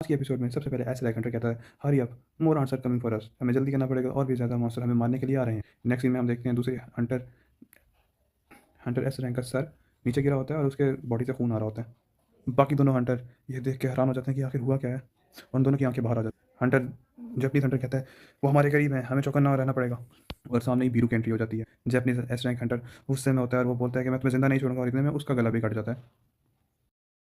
आज के एपिसोड में सबसे पहले एस रैक हंटर कहता है hurry up, more answer coming for us, हमें जल्दी करना पड़ेगा और भी ज़्यादा मॉन्स्टर हमें मारने के लिए आ रहे हैं। नेक्स्ट सीन में हम देखते हैं दूसरे हंटर हंटर एस रैंक का सर नीचे गिरा होता है और उसके बॉडी से खून आ रहा होता है। बाकी दोनों हंटर ये देख के हैरान हो जाते हैं कि आखिर हुआ क्या है। उन दोनों की आंखें बाहर आ जाती हैं। हंटर जैपनीज हंटर कहता है वो हमारे करीब है, हमें चौकन्ना रहना पड़ेगा। और सामने ही बीरू की एंट्री हो जाती है। जैपनीज एस रैंक हंटर गुस्से में होता है और वो बोलता है कि मैं तुम्हें जिंदा नहीं छोड़ूंगा, और इतने में उसका गला भी कट जाता है।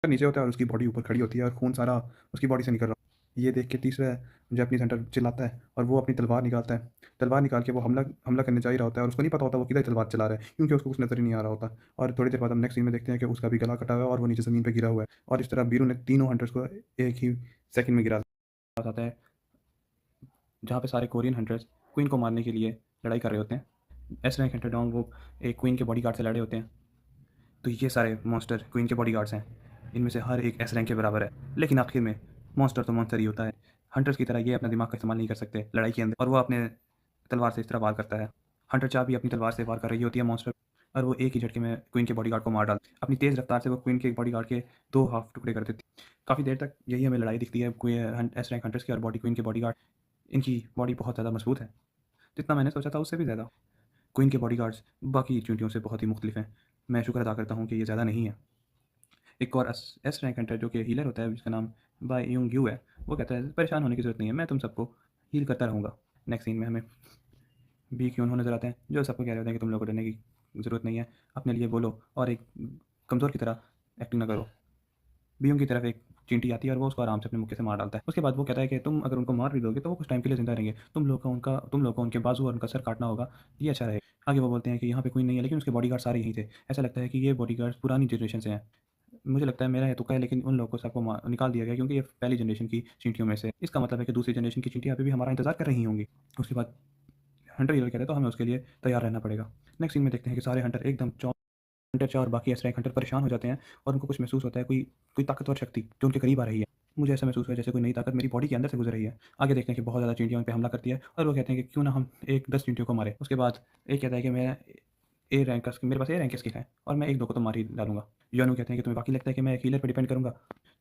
नीचे होता है और उसकी बॉडी ऊपर खड़ी होती है और खून सारा उसकी बॉडी से निकल रहा है। ये देख के तीसरा जापानीज हंटर चिल्लाता है और वो अपनी तलवार निकालता है। तलवार निकाल के वो हमला हमला करने जा ही रहा होता है और उसको नहीं पता होता वो किधर तलवार चला रहा है, क्योंकि उसको कुछ नजर ही नहीं आ रहा होता। और थोड़ी देर बाद हम नेक्स्ट सीन में देखते हैं कि उसका भी गला कटा हुआ है और वो नीचे ज़मीन पर गिरा हुआ है। और इस तरह बीरू ने तीनों हंटर्स को एक ही सेकंड में गिरा आता है, जहाँ पे सारे कोरियन हंटर्स क्वीन को मारने के लिए लड़ाई कर रहे होते हैं। एस रैंक हंटर डॉन वो एक क्वीन के बॉडीगार्ड से लड़े होते हैं। तो ये सारे मॉन्स्टर क्वीन के बॉडीगार्ड्स हैं, इनमें से हर एक एस रैंक के बराबर है। लेकिन आखिर में मॉन्स्टर तो मॉन्स्टर ही होता है। हंटर्स की तरह ये अपना दिमाग का इस्तेमाल नहीं कर सकते लड़ाई के अंदर, और वो अपने तलवार से इस तरह वार करता है। हंटर चाह भी अपनी तलवार से वार कर रही होती है मॉन्स्टर, और वो एक ही झटके में क्वीन के बॉडीगार्ड को मार डालती है। अपनी तेज़ रफ्तार से वो क्वीन के बॉडीगार्ड के दो हाफ टुकड़े कर देती है। काफ़ी देर तक यही हमें लड़ाई दिखती है एस रैंक हंटर्स की और बॉडी क्वीन के बॉडीगार्ड। इनकी बॉडी बहुत ज़्यादा मजबूत है, जितना मैंने सोचा था उससे भी ज़्यादा। क्वीन के बॉडीगार्ड्स बाकी चींटियों से बहुत ही मुख्तलिफ हैं। मैं शुक्र अदा करता हूँ कि ये ज़्यादा नहीं है। एक और एस रैंक हंटर जो कि हीलर होता है, जिसका नाम बाय यूंग यू है, वो कहता है परेशान होने की ज़रूरत नहीं है, मैं तुम सबको हील करता रहूँगा। नेक्स्ट सीन में हमें बी क्यों नज़र आते हैं, जो सबको कह रहे होते हैं कि तुम लोगों को डरने की ज़रूरत नहीं है, अपने लिए बोलो और एक कमज़ोर की तरह एक्टिंग ना करो। बीयू की तरफ एक चींटी आती है और वो उसको आराम से अपने मुक्के से मार डालता है। उसके बाद वो कहता है कि तुम अगर उनको मार भी दोगे तो वो कुछ टाइम के लिए जिंदा रहेंगे, तुम लोग को उनके बाजू और उनका सर काटना होगा, ये अच्छा रहेगा। आगे वो बोलते हैं कि यहाँ पे कोई नहीं है, लेकिन उसके बॉडीगार्ड सारे यहीं थे। ऐसा लगता है कि ये बॉडीगार्ड पुरानी जनरेशन से हैं। मुझे लगता है मेरा ये तुक्का है, लेकिन उन लोगों को सबको निकाल दिया गया क्योंकि ये पहली जनरेशन की चींटियों में से। इसका मतलब है कि दूसरी जनरेशन की चींटियाँ अभी भी हमारा इंतजार कर रही होंगी। उसके बाद हंटर हीलर कहते हैं तो हमें उसके लिए तैयार रहना पड़ेगा। नेक्स्ट सीन में देखते हैं कि सारे हंटर एकदम हंटर 4 और बाकी एस रैंक हंटर परेशान हो जाते हैं और उनको कुछ महसूस होता है, कोई कोई ताकतवर शक्ति जो उनके करीब आ रही है। मुझे ऐसा महसूस हुआ जैसे कोई नई ताकत मेरी बॉडी के अंदर से गुजर रही है। आगे देखते हैं कि बहुत ज़्यादा चींटियाँ उन पे हमला करती है और वो कहते हैं कि क्यों ना हम एक 10 चींटियों को मारें। उसके बाद एक कहता है कि मैं मेरे पास ए रैंक स्किल है और मैं एक दो को तो मार ही डालूंगा। योनू कहते हैं कि तुम्हें वाकई लगता है कि मैं एक हीलर पर डिपेंड करूंगा?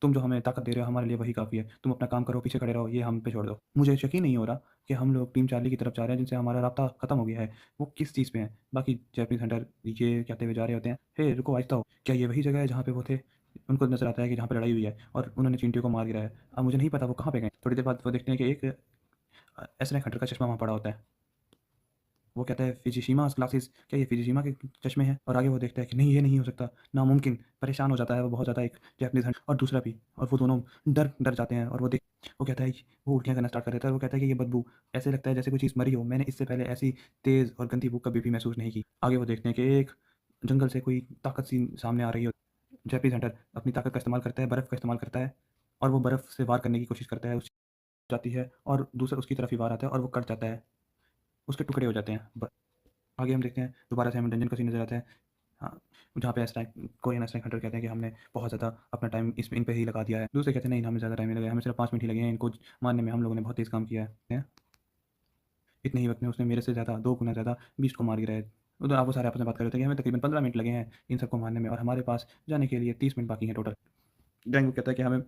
तुम जो हमें ताकत दे रहे हो हमारे लिए वही काफ़ी है, तुम अपना काम करो, पीछे खड़े रहो, ये हम पे छोड़ दो। मुझे यकीन नहीं हो रहा कि हम लोग टीम चार्ली की तरफ जा रहे हैं, जिनसे हमारा राब्ता खत्म हो गया है। वो किस चीज़ पे हैं? बाकी जैपनीज हंटर ये कहते हुए जा रहे होते हैं, हे रुको आहिस्ता हो, क्या ये वही जगह है जहाँ पे वो थे? उनको नजर आता है कि जहाँ पे लड़ाई हुई है और उन्होंने चींटियों को मार गिरा है। अब मुझे नहीं पता वो कहाँ पे गए। थोड़ी देर बाद वो देखते हैं कि एक एस रैंक हंटर का चश्मा वहाँ पड़ा होता है। वो कहता है फिजिशिमा ग्लासेस, क्या ये फिजिशिमा के चश्मे हैं? और आगे वो देखता है कि नहीं, ये नहीं हो सकता, नामुमकिन। परेशान हो जाता है वो बहुत ज़्यादा, एक जैपनीज हंट और दूसरा भी, और वो दोनों डर डर जाते हैं। और वो कहता है वो उल्टियाँ करना स्टार्ट कर देता है और वो कहता है कि ये बदबू ऐसे लगता है जैसे कोई चीज़ मरी हो, मैंने इससे पहले ऐसी तेज़ और गंदी बू कभी भी महसूस नहीं की। आगे वो देखते हैं कि एक जंगल से कोई ताकत सी सामने आ रही हो। जैपनीज हंटर अपनी ताकत का इस्तेमाल करता है, बर्फ़ का इस्तेमाल करता है, और वो बर्फ़ से वार करने की कोशिश करता है, उस जाती है और दूसरा उसकी तरफ ही वार आता है और वो कट जाता है, उसके टुकड़े हो जाते हैं। आगे हम देखते हैं दोबारा से हमें डंजन का सीन नज़र आता है। हाँ, जहाँ पे एस्ट्रैक कोरियन एस्ट्रैक हंटर कहते हैं कि हमने बहुत ज़्यादा अपना टाइम इन पे ही लगा दिया है। दूसरे कहते हैं नहीं, हमें ज़्यादा टाइम नहीं लगा है, हमें सिर्फ 5 मिनट ही लगे हैं, इनको मारने में हम लोगों ने बहुत तेज़ काम किया है। इतने ही वक्त में उसने मेरे से ज़्यादा 2 गुना ज़्यादा बीस्ट को मार गिराया है। उधर आप वो सारे आपस में बात कर रहे थे कि हमें तकरीबन 15 मिनट लगे हैं इन सबको मारने में और हमारे पास जाने के लिए 30 मिनट बाकी हैं टोटल। गैंग कहता है कि हमें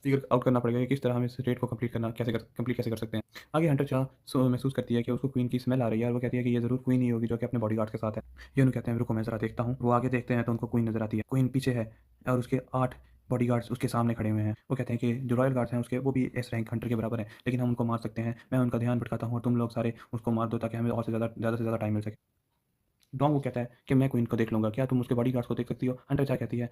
फिगर आउट करना पड़ेगा कि किस तरह हम इस रेट को कंप्लीट कैसे कर सकते हैं। आगे हंटर चाह महसूस करती है कि उसको क्वीन की स्मेल आ रही है और वो कहती है कि ये ज़रूर क्वीन ही होगी जो कि अपने बॉडीगार्ड के साथ है। ये उन्हें कहते हैं रुको मैं ज़रा देखता हूँ। वो आगे देखते हैं तो उनको क्वीन नज़र आती है। क्वीन पीछे है और उसके 8 बॉडीगार्ड्स उसके सामने खड़े हुए हैं। वो कहते हैं कि जो रॉयल गार्ड्स हैं उसके वो भी एस रैंक हंटर के बराबर हैं, लेकिन हम उनको मार सकते हैं। मैं उनका ध्यान भटकाता हूँ और तुम लोग सारे उसको मार दो ताकि हमें और ज़्यादा से ज़्यादा टाइम मिल सके। डोंग वो कहता है कि मैं क्वीन को देख लूँगा, क्या तुम उसके बॉडीगार्ड्स को देख सकती हो? हंटर चाह कहती है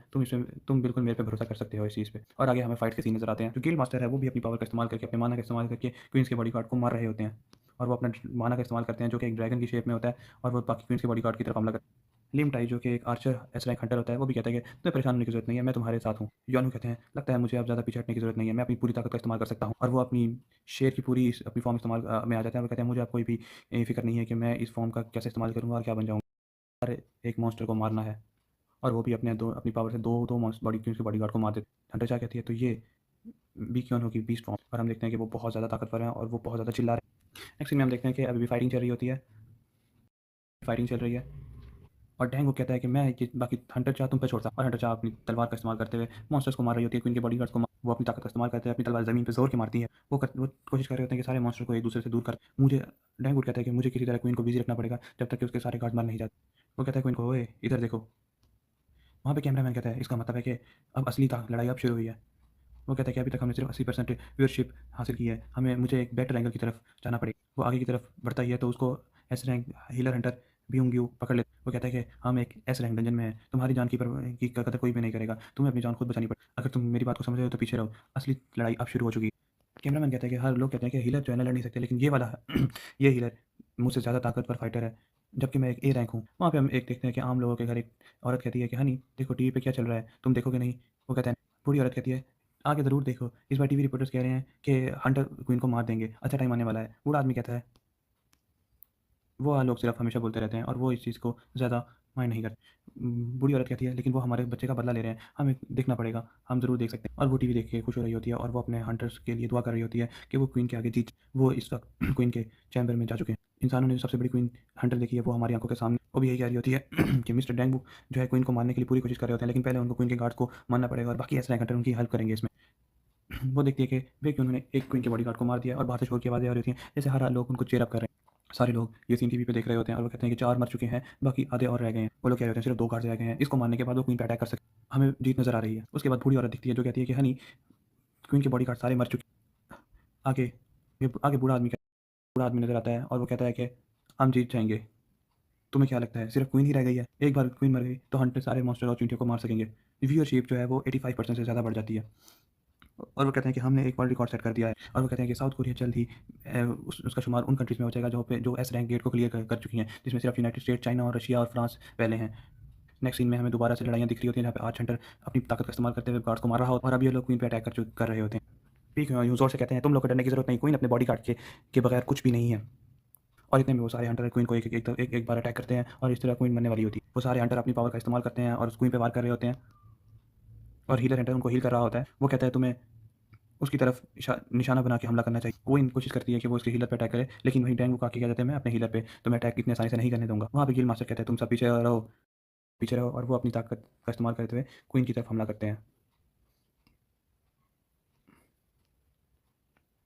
तुम बिल्कुल मेरे पे भरोसा कर सकते हो इस चीज़ पे। और आगे हमें फाइट के सीन नज़र आते हैं। जो गिल्ड मास्टर है वो भी अपनी पावर का इस्तेमाल करके, अपने माना का इस्तेमाल करके क्वींस के बॉडीगार्ड को मार रहे होते हैं। और वो अपना माना का इस्तेमाल करते हैं जो कि एक ड्रैगन की शेप में होता है, और वो बाकी क्वींस के बॉडीगार्ड की तरफ हमला करते हैं। लिम टाई जो कि एक आर्चर एस रैंक हंटर होता है, वो भी कहता है कि तुम्हें परेशान होने की जरूरत नहीं है, मैं तुम्हारे साथ हूँ। योनू कहते हैं लगता है मुझे अब ज़्यादा पीछे हटने की जरूरत नहीं है, मैं अपनी पूरी ताकत का इस्तेमाल कर सकता हूँ। और वो अपनी शेर की पूरी अपनी फॉर्म इस्तेमाल में आ जाते हैं। वो कहते हैं मुझे अब कोई भी फिक्र नहीं है कि मैं इस फॉर्म का कैसे इस्तेमाल करूँगा और क्या बन जाऊँगा। एक मॉन्स्टर को मारना है और वो भी अपनी पावर से दो मॉन्स्टर बॉडीगार्ड को मार देते हैं। हंटर चाह कहती है तो ये बी क्यों होगी बीस्ट फॉर्म, और हम देखते हैं कि वो बहुत ज़्यादा ताकतवर हैं और वो बहुत ज़्यादा चिल्ला रहे हैं। नेक्स्ट में हम देखते हैं कि अभी भी फाइटिंग चल रही होती है, फाइटिंग चल रही है और डैंग वो कहता है कि मैं ये बाकी हंटर चाह तुम पे छोड़ता, और हंटर चाह अपनी तलवार का इस्तेमाल करते हुए मॉन्स्टर्स को मार रही होती है, क्वीन के बॉडीगार्ड्स को वो अपनी ताकत का इस्तेमाल करते हैं, अपनी तलवार ज़मीन पे ज़ोर के मारती है। वो कोशिश कर रहे होते हैं कि सारे मॉन्स्टर को एक दूसरे से दूर कर। मुझे डैंगवुड कहता है कि मुझे किसी तरह क्वीन को बिज़ी रखना पड़ेगा जब तक कि उसके सारे गार्ड मर नहीं जाते। वो कहता है क्वीन को, ओए इधर देखो। वहाँ पे कैमरामैन कहता है इसका मतलब है कि अब असली लड़ाई अब शुरू हुई है। वो कहता है कि अभी तक हमने सिर्फ 80% व्यूअरशिप हासिल की है, मुझे एक बेटर एंगल की तरफ जाना पड़ेगा। वो आगे की तरफ बढ़ता ही है तो उसको एस रैंक हीलर हंटर ब्यूंग्यू पकड़ ले। वो कहता है कि हम एक एस रैंक डंजन में हैं, तुम्हारी जान की कदर कोई भी नहीं करेगा, तुम्हें अपनी जान खुद बचानी पड़े। अगर तुम मेरी बात को समझ रहे हो तो पीछे रहो, असली लड़ाई अब शुरू हो चुकी है। कैमरामैन कहता है कि हर लोग कहते हैं कि हीलर जो है ना लड़ नहीं सकते, लेकिन ये वाला ये हीलर मुझसे ज़्यादा ताकतवर फाइटर है, जबकि मैं एक ए रैंक हूँ। वहाँ पे हम एक देखते हैं कि आम लोगों के घर एक औरत कहती है कि हनी देखो टीवी पे क्या चल रहा है, तुम देखोगे नहीं? वो कहता है, बूढ़ी औरत कहती है आगे ज़रूर देखो, इस बार टीवी रिपोर्टर्स कह रहे हैं कि हंटर क्वीन को मार देंगे, अच्छा टाइम आने वाला है। बूढ़ा आदमी कहता है वो लोग सिर्फ हमेशा बोलते रहते हैं और वो इस चीज़ को ज़्यादा माइंड नहीं करते। बूढ़ी औरत कहती है लेकिन वो हमारे बच्चे का बदला ले रहे हैं, हमें देखना पड़ेगा, हम ज़रूर देख सकते हैं। और वो टीवी देख के खुश हो रही होती है और वो अपने हंटर्स के लिए दुआ कर रही होती है कि वो क्वीन के आगे जीत। वो इस वक्त क्वीन के चैम्बर में जा चुके हैं। इंसानों ने जो सबसे बड़ी क्वीन हंटर देखी है वो हमारी आंखों के सामने। वो भी यही कह रही होती है कि मिस्टर डैंगबू जो है क्वीन को मारने के लिए पूरी कोशिश कर रहे होते हैं, लेकिन पहले उनको क्वीन के गार्ड्स को मारना पड़ेगा और बाकी ऐसे हंटर उनकी हेल्प करेंगे इसमें। वो देखती है कि वे कि उन्होंने एक क्वीन के बॉडीगार्ड को मार दिया और बाहर से शोर की आवाज़ें आ रही होती हैं, जैसे हर लोग उनको चीयर अप कर रहे हैं। सारे लोग ये सीन टीवी पे देख रहे होते हैं और वो कहते हैं कि 4 मर चुके हैं, बाकी आधे और रह गए हैं। वो लोग कह रहे होते हैं सिर्फ 2 गार्ड्स रह गए हैं, इसको मारने के बाद वो क्वीन पे अटैक कर सकते हैं। हमें जीत नज़र आ रही है। उसके बाद बूढ़ी औरत दिखती है जो कहती है कि हनी क्वीन के बॉडीगार्ड सारे मर चुके हैं। आगे बूढ़ा आदमी नज़र आता है और वो कहता है कि हम जीत जाएँगे। तुम्हें क्या लगता है सिर्फ क्वीन ही रह गई है? एक बार क्वीन मर गई तो हंटर सारे मॉन्स्टर और चींटियों को मार सकेंगे। व्यूअरशिप जो है वो 85% से ज़्यादा बढ़ जाती है। और वो कहते हैं कि हमने एक वर्ल्ड रिकॉर्ड सेट कर दिया है। और वो कहते हैं कि साउथ कोरिया जल्द ही उसका शुमार उन कंट्रीज़ में हो जाएगा जो एस रैंक गेट को क्लियर कर चुकी हैं, जिसमें सिर्फ यूनाइटेड स्टेट, चाइना और रशिया और फ्रांस पहले हैं। नेक्स्ट सीन में हमें दोबारा से लड़ाइयाँ दिख रही होती हैं जहाँ पे आर्च हंटर अपनी ताकत का इस्तेमाल करते हुए गार्ड्स को मार रहा होता है और अब ये लोग क्वीन पे अटैक कर रहे होते हैं। पीक यूँ जोर से कहते हैं तुम लोग को डरने की जरूरत नहीं, क्वीन अपने बॉडी गार्ड के बगैर कुछ भी नहीं है। और इतने में वो सारे हंटर क्वीन को एक बार अटैक करते हैं और इस तरह क्वीन मरने वाली होती है। वो सारे हंटर अपनी पावर का इस्तेमाल करते हैं और उस क्वीन पे वार कर रहे होते हैं और हीलर हंटर उनको हील कर रहा होता है। वो कहता है तुम्हें उसकी तरफ निशाना बना के हमला करना चाहिए। कोइन कोशिश करती है कि वो उसके हीलर पे अटैक करे, लेकिन वहीं डैंग वो आके क्या कहते हैं मैं अपने हीलर पे तुम्हें अटैक इतने आसानी से नहीं करने दूंगा। वहाँ पे गिल मास्टर कहते हैं तुम सब पीछे रहो और वो अपनी ताकत का इस्तेमाल करते हुए क्वीन की तरफ हमला करते हैं।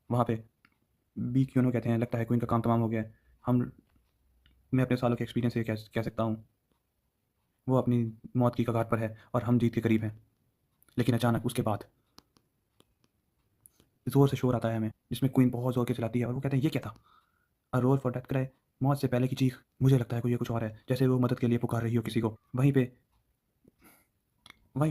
वहाँ पे बी क्यूनो कहते हैं लगता है क्वीन का काम तमाम हो गया है। हम मैं अपने सालों के एक्सपीरियंस से कह सकता हूँ वो अपनी मौत की कगार पर है और हम जीत के करीब हैं। लेकिन अचानक उसके बाद ज़ोर से शोर आता है हमें, जिसमें क्वीन बहुत ज़ोर के चिल्लाती है और वो कहते हैं ये क्या था? अ रोर फॉर डेथ क्राई, मौत से पहले की चीख। मुझे लगता है कोई ये कुछ और है, जैसे वो मदद के लिए पुकार रही हो किसी को। वहीं पे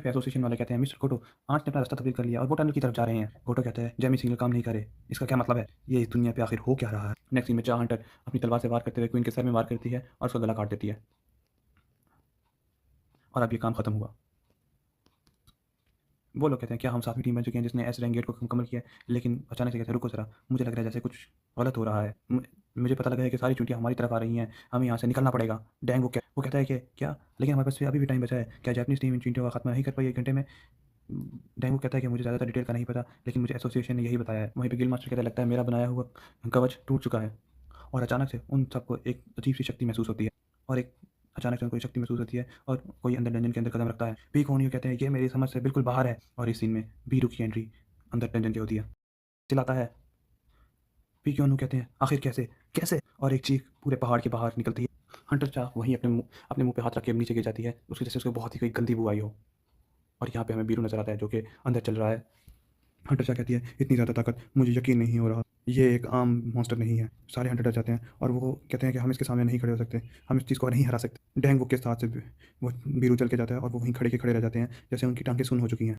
एसोसिएशन वाले कहते हैं मिस्टर गोटो, आंच ने अपना रास्ता तब्दील कर लिया और वो टनल की तरफ जा रहे हैं। गोटो कहता है जेमी सिग्नल काम नहीं करे, इसका क्या मतलब है? ये इस दुनिया पे आखिर हो क्या रहा है? नेक्स्ट सीन में चाह हंटर अपनी तलवार से वार करते हुए क्वीन के सर में वार करती है और उसका गला काट देती है और अब ये काम खत्म हुआ। वो लोग कहते हैं क्या हम सातवीं टीम बन चुके हैं जिसने एस रैंक गेट को मुकम्मल किया है? लेकिन अचानक से कहते हैं रुको ज़रा, मुझे लग रहा है जैसे कुछ गलत हो रहा है। मुझे पता लगा है कि सारी चींटियां हमारी तरफ आ रही हैं, हमें यहाँ से निकलना पड़ेगा। डैंग वो कहता है कि क्या, लेकिन हमारे पास अभी भी टाइम बचा है, क्या जापानीज टीम इन चींटियों का खात्मा नहीं कर पाई 1 घंटे में? डैंगो कहता है कि मुझे ज़्यादातर डिटेल का नहीं पता, लेकिन मुझे एसोसिएशन ने यही बताया है। वहीं पे गिल मास्टर कहता है लगता है मेरा बनाया हुआ कवच टूट चुका है। और अचानक से उन सबको एक अजीब सी शक्ति महसूस होती है और एक अचानक से उनको एक शक्ति महसूस होती है और कोई अंदर डंजन के अंदर कदम रखता है। पी कोनियो कहते हैं ये मेरी समझ से बिल्कुल बाहर है और इस सीन में बीरू की एंट्री अंदर डंजन की होती है। चिल्लाता है। पी क्यों कहते हैं आखिर कैसे कैसे, और एक चीख पूरे पहाड़ के बाहर निकलती है। हंटर चाह वहीं अपने मुंह पे हाथ रख के नीचे गिर जाती है, उसकी जैसे उसको बहुत ही कोई गंदी बू आई हो। और यहाँ पे हमें बीरू नजर आता है जो कि अंदर चल रहा है। हंटर चाह कहती है इतनी ज़्यादा ताकत, मुझे यकीन नहीं हो रहा, ये एक आम मॉन्स्टर नहीं है। सारे हंटर डर जाते हैं और वो कहते हैं कि हम इसके सामने नहीं खड़े हो सकते, हम इस चीज़ को नहीं हरा सकते। डैंग वो के साथ से वो बीरू चल के जाता है और वो वहीं खड़े के खड़े रह जाते हैं जैसे उनकी टांगें सुन्न हो चुकी हैं।